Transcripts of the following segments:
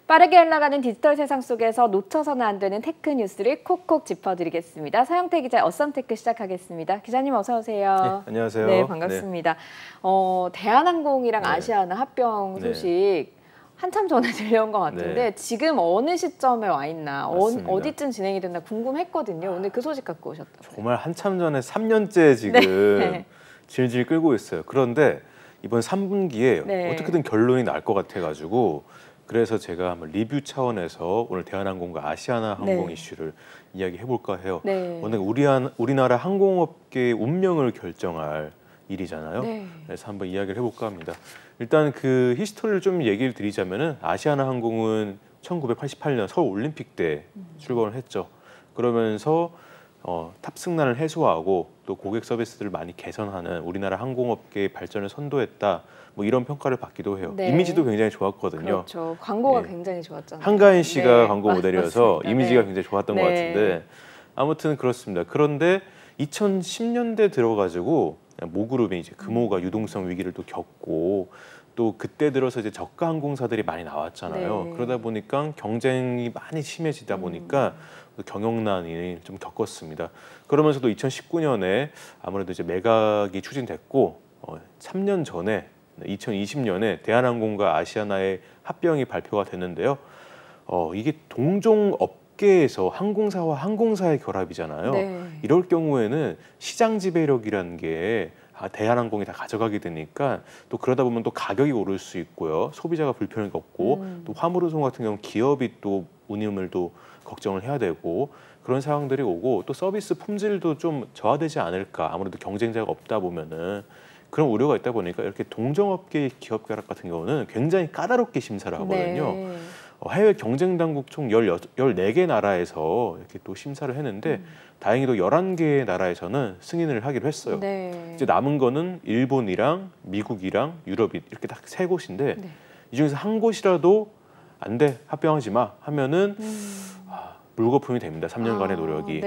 빠르게 흘러가는 디지털 세상 속에서 놓쳐서는 안 되는 테크 뉴스를 콕콕 짚어드리겠습니다. 서영태 기자의 어썸테크 시작하겠습니다. 기자님 어서 오세요. 네, 안녕하세요. 네, 반갑습니다. 네. 대한항공이랑 네. 아시아나 합병 소식 한참 전에 들려온 것 같은데 지금 어느 시점에 와 있나, 어디쯤 진행이 됐나 궁금했거든요. 오늘 그 소식 갖고 오셨다고요. 정말 한참 전에 3년째 지금 질질 끌고 있어요. 그런데 이번 3분기에 어떻게든 결론이 날 것 같아가지고 그래서 제가 한번 리뷰 차원에서 오늘 대한항공과 아시아나 항공 이슈를 이야기해볼까 해요. 오늘 우리나라 항공업계의 운명을 결정할 일이잖아요. 그래서 한번 이야기를 해볼까 합니다. 일단 그 히스토리를 좀 얘기를 드리자면은 아시아나 항공은 1988년 서울 올림픽 때 출범을 했죠. 그러면서 탑승난을 해소하고 또 고객 서비스들을 많이 개선하는 우리나라 항공업계의 발전을 선도했다. 뭐 이런 평가를 받기도 해요. 이미지도 굉장히 좋았거든요. 그렇죠. 광고가 굉장히 좋았잖아요. 한가인 씨가 광고 모델이어서 이미지가 굉장히 좋았던 것 같은데 아무튼 그렇습니다. 그런데 2010년대 들어가지고 모그룹이 이제 금호가 유동성 위기를 또 겪고 또 그때 들어서 이제 저가 항공사들이 많이 나왔잖아요. 그러다 보니까 경쟁이 많이 심해지다 보니까 경영난이 좀 겪었습니다. 그러면서도 2019년에 아무래도 이제 매각이 추진됐고 3년 전에 2020년에 대한항공과 아시아나의 합병이 발표가 됐는데요. 이게 동종 업계에서 항공사와 항공사의 결합이잖아요. 이럴 경우에는 시장 지배력이라는 게 대한항공이 다 가져가게 되니까 또 그러다 보면 또 가격이 오를 수 있고요. 소비자가 불편을 겪고 또 화물운송 같은 경우는 기업이 또 운임을 또 걱정을 해야 되고 그런 상황들이 오고 또 서비스 품질도 좀 저하되지 않을까. 아무래도 경쟁자가 없다 보면은 그런 우려가 있다 보니까 이렇게 동종업계의 기업 결합 같은 경우는 굉장히 까다롭게 심사를 하거든요. 해외 경쟁 당국 총 14개 나라에서 이렇게 또 심사를 했는데 다행히도 11개의 나라에서는 승인을 하기로 했어요. 이제 남은 거는 일본이랑 미국이랑 유럽이 이렇게 딱 세 곳인데 이 중에서 한 곳이라도 안 돼, 합병하지 마 하면은 물거품이 됩니다. 3년간의 노력이.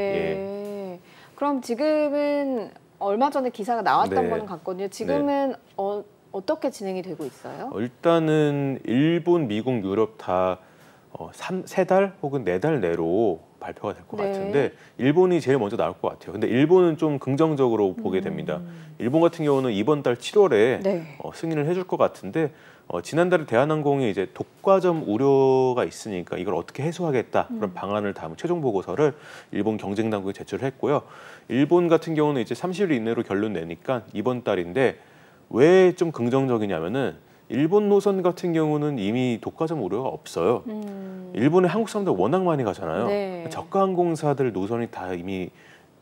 그럼 지금은 얼마 전에 기사가 나왔던 거는 같거든요. 지금은 어떻게 진행이 되고 있어요? 일단은 일본, 미국, 유럽 다 3달 혹은 4달 내로 발표가 될 것 같은데 일본이 제일 먼저 나올 것 같아요. 근데 일본은 좀 긍정적으로 보게 됩니다. 일본 같은 경우는 이번 달 7월에 승인을 해줄 것 같은데 지난달에 대한항공이 이제 독과점 우려가 있으니까 이걸 어떻게 해소하겠다 그런 방안을 담은 최종 보고서를 일본 경쟁 당국에 제출을 했고요. 일본 같은 경우는 이제 30일 이내로 결론 내니까 이번 달인데 왜 좀 긍정적이냐면은 일본 노선 같은 경우는 이미 독과점 우려가 없어요. 일본에 한국 사람들 워낙 많이 가잖아요. 저가 항공사들 노선이 다 이미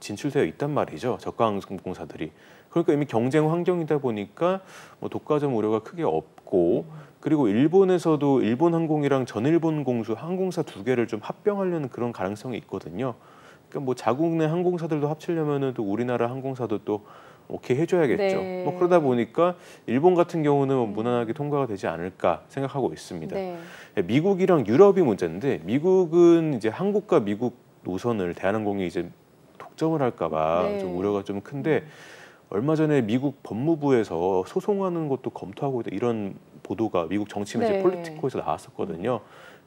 진출되어 있단 말이죠. 저가 항공사들이. 그러니까 이미 경쟁 환경이다 보니까 뭐 독과점 우려가 크게 없고 그리고 일본에서도 일본 항공이랑 전일본 공수 항공사 2개를 좀 합병하려는 그런 가능성이 있거든요. 그러니까 뭐 자국 내 항공사들도 합치려면은 또 우리나라 항공사도 또 오케이 해줘야겠죠. 뭐 그러다 보니까 일본 같은 경우는 무난하게 통과가 되지 않을까 생각하고 있습니다. 미국이랑 유럽이 문제인데 미국은 이제 한국과 미국 노선을 대한항공이 이제 독점을 할까봐 좀 우려가 좀 큰데 얼마 전에 미국 법무부에서 소송하는 것도 검토하고 있다 이런 보도가 미국 정치 매체 폴리티코에서 나왔었거든요.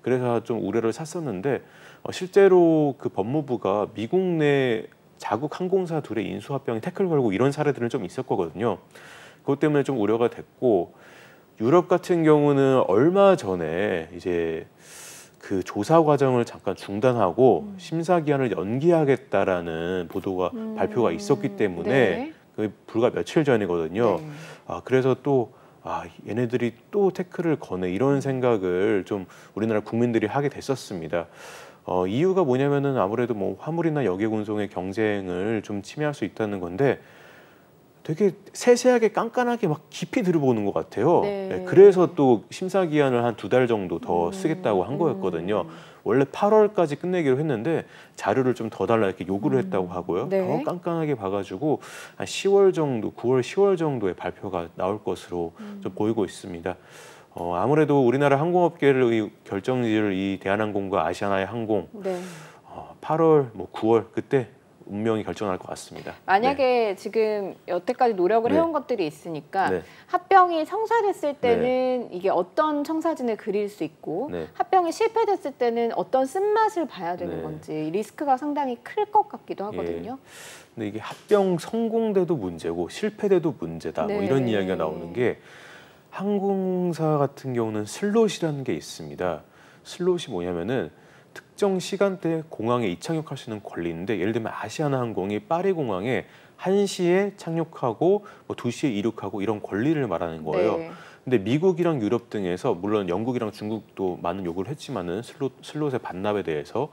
그래서 좀 우려를 샀었는데 실제로 그 법무부가 미국 내 자국 항공사 둘의 인수합병에 태클 걸고 이런 사례들은 좀 있었거든요. 그것 때문에 좀 우려가 됐고 유럽 같은 경우는 얼마 전에 이제 그 조사 과정을 잠깐 중단하고 심사 기한을 연기하겠다라는 보도가 발표가 있었기 때문에 그 불과 며칠 전이거든요. 그래서 또 얘네들이 또 태클을 거네 이런 생각을 좀 우리나라 국민들이 하게 됐었습니다. 이유가 뭐냐면은 아무래도 뭐 화물이나 여객 운송의 경쟁을 좀 침해할 수 있다는 건데 되게 세세하게 깐깐하게 막 깊이 들여보는 것 같아요. 그래서 또 심사 기한을 한 2달 정도 더 쓰겠다고 한 거였거든요. 원래 8월까지 끝내기로 했는데 자료를 좀 더 달라 이렇게 요구를 했다고 하고요. 더 깐깐하게 봐가지고 한 10월 정도, 9월, 10월 정도에 발표가 나올 것으로 좀 보이고 있습니다. 아무래도 우리나라 항공업계를 결정지을 이 대한항공과 아시아나의 항공 8월, 뭐 9월 그때 운명이 결정날 것 같습니다. 만약에 지금 여태까지 노력을 해온 것들이 있으니까 합병이 성사됐을 때는 이게 어떤 청사진을 그릴 수 있고 합병이 실패됐을 때는 어떤 쓴맛을 봐야 되는 건지 리스크가 상당히 클 것 같기도 하거든요. 근데 이게 합병 성공돼도 문제고 실패돼도 문제다. 뭐 이런 이야기가 나오는 게 항공사 같은 경우는 슬롯이라는 게 있습니다. 슬롯이 뭐냐면은 특정 시간대에 공항에 이착륙할 수 있는 권리인데 예를 들면 아시아나항공이 파리 공항에 1시에 착륙하고 뭐 2시에 이륙하고 이런 권리를 말하는 거예요. 근데 미국이랑 유럽 등에서 물론 영국이랑 중국도 많은 요구를 했지만은 슬롯의 반납에 대해서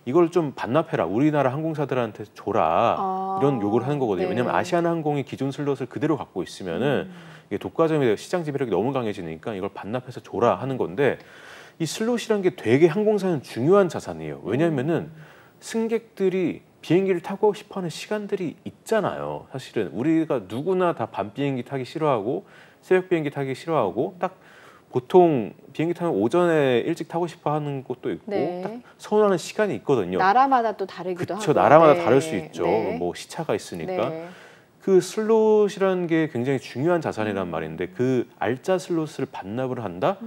이걸 좀 반납해라. 우리나라 항공사들한테 줘라. 이런 요구를 하는 거거든요. 왜냐하면 아시아나항공이 기존 슬롯을 그대로 갖고 있으면은 이게 독과점의 시장 지배력이 너무 강해지니까 이걸 반납해서 줘라 하는 건데 이 슬롯이라는 게 되게 항공사는 중요한 자산이에요. 왜냐하면은 승객들이 비행기를 타고 싶어하는 시간들이 있잖아요. 사실은 우리가 누구나 다 밤 비행기 타기 싫어하고 새벽 비행기 타기 싫어하고 딱 보통 비행기 타면 오전에 일찍 타고 싶어하는 곳도 있고 딱 선호하는 시간이 있거든요. 나라마다 또 다르기도 하고. 그렇죠. 나라마다 다를 수 있죠. 뭐 시차가 있으니까. 그 슬롯이라는 게 굉장히 중요한 자산이란 말인데 그 알짜 슬롯을 반납을 한다?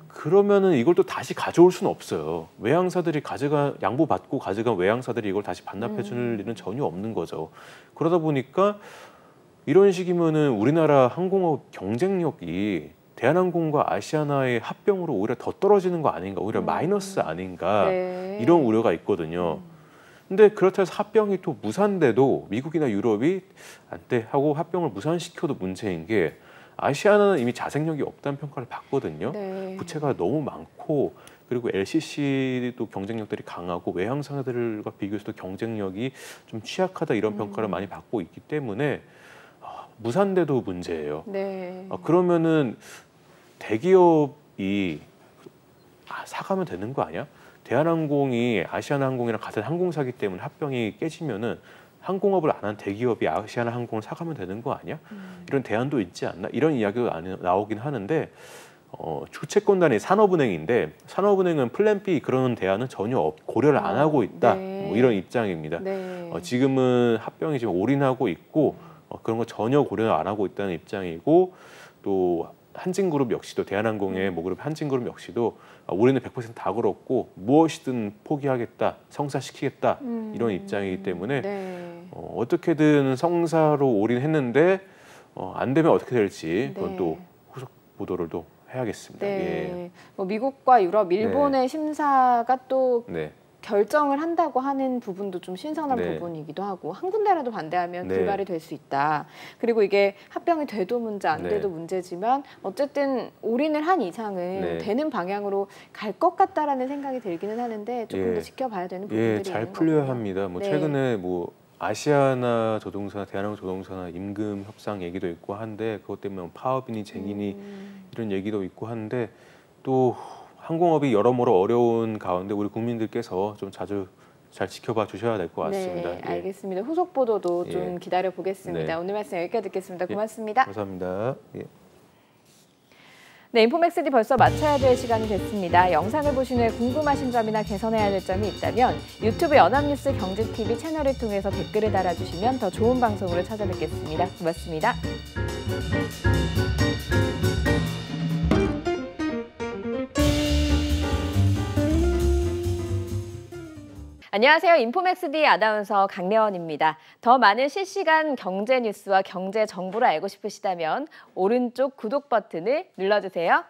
그러면은 이걸 또 다시 가져올 수는 없어요. 외항사들이 양보받고 가져간 외항사들이 이걸 다시 반납해 줄 일은 전혀 없는 거죠. 그러다 보니까 이런 식이면은 우리나라 항공업 경쟁력이 대한항공과 아시아나의 합병으로 오히려 더 떨어지는 거 아닌가, 오히려 마이너스 아닌가 이런 우려가 있거든요. 근데 그렇다 해서 합병이 또 무산돼도 미국이나 유럽이 안 돼 하고 합병을 무산시켜도 문제인 게 아시아나는 이미 자생력이 없다는 평가를 받거든요. 부채가 너무 많고 그리고 LCC도 경쟁력들이 강하고 외항사들과 비교해서도 경쟁력이 좀 취약하다 이런 평가를 많이 받고 있기 때문에 무산돼도 문제예요. 그러면은 대기업이 사가면 되는 거 아니야? 대한항공이 아시아나항공이랑 같은 항공사기 때문에 합병이 깨지면은 항공업을 안 한 대기업이 아시아나항공을 사가면 되는 거 아니야? 이런 대안도 있지 않나? 이런 이야기도 나오긴 하는데 주채권단이 산업은행인데 산업은행은 플랜 B 그런 대안은 전혀 고려를 안 하고 있다. 뭐 이런 입장입니다. 지금은 합병이 지금 올인하고 있고 그런 거 전혀 고려 안 하고 있다는 입장이고 또 한진그룹 역시도 대한항공의 모그룹 한진그룹 역시도 우리는 100% 다 걸었고 무엇이든 포기하겠다, 성사시키겠다 이런 입장이기 때문에 어떻게든 성사로 올인했는데 안 되면 어떻게 될지 그건 또 후속 보도를 또 해야겠습니다. 뭐 미국과 유럽, 일본의 심사가 또 결정을 한다고 하는 부분도 좀 신선한 부분이기도 하고 한 군데라도 반대하면 불발이 될 수 있다. 그리고 이게 합병이 돼도 문제 안 돼도 문제지만 어쨌든 올인을 한 이상은 되는 방향으로 갈 것 같다라는 생각이 들기는 하는데 조금 더 지켜봐야 되는 부분들이 잘 있는 풀려야 거고요. 합니다. 뭐 최근에 뭐 아시아나 조종사나 대한항공 조종사나 임금 협상 얘기도 있고 한데 그것 때문에 파업이니 쟁이니 이런 얘기도 있고 한데 또 항공업이 여러모로 어려운 가운데 우리 국민들께서 좀 자주 잘 지켜봐 주셔야 될 것 같습니다. 알겠습니다. 후속 보도도 좀 기다려 보겠습니다. 오늘 말씀 여기까지 듣겠습니다. 고맙습니다. 감사합니다. 인포맥스D 벌써 마쳐야 될 시간이 됐습니다. 영상을 보신 후에 궁금하신 점이나 개선해야 될 점이 있다면 유튜브 연합뉴스 경제TV 채널을 통해서 댓글을 달아주시면 더 좋은 방송으로 찾아뵙겠습니다. 고맙습니다. 안녕하세요. 인포맥스D 아나운서 강래원입니다. 더 많은 실시간 경제 뉴스와 경제 정보를 알고 싶으시다면 오른쪽 구독 버튼을 눌러주세요.